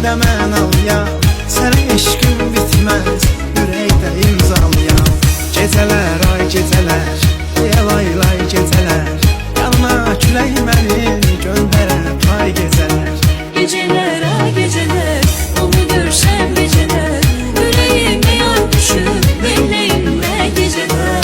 de mən alıya, sənə eşqim bitməz, ürəkdə imzalıya. Gecələr, ay gecələr, lay gecələr, yanma külək məni göndərə ay gecələr. Geceler, ay geceler, onu görsem geceler, yüreğime yar düşüp belleğime geceler.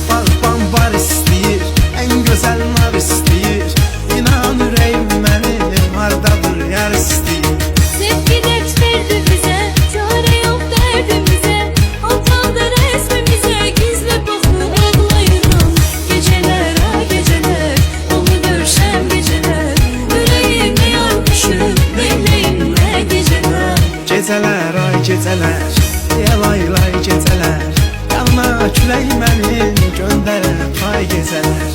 Bağban var istəyir, ən gözəl nar istəyir, İnan ürəyim mənim hardadır yar istəyir. Sevgi dert verdi bize, çare yok derdimize, altandı resmimize, gizli bakıp ağlayırım. Geceler, ay geceler, onu görsem geceler, yüreğime yar düşüp belleğime geceler. Gecələr, ay gecələr, lay gecələr, yanma külək məni göndərə ay gecələr.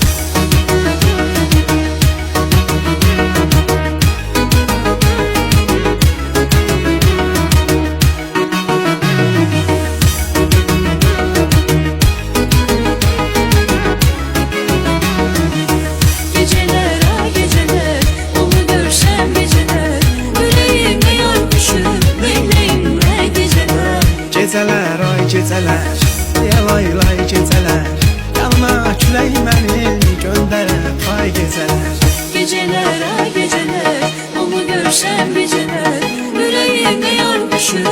Geceler, ay geceler, onu görsem geceler, yüreğime yar düşüp belleğime geceler. Gecələr, ay gecələr, lay gecələr, yanma külək məni göndərə ay gecələr. Geceler, ay geceler, onu görsem geceler, yüreğime yar düşüp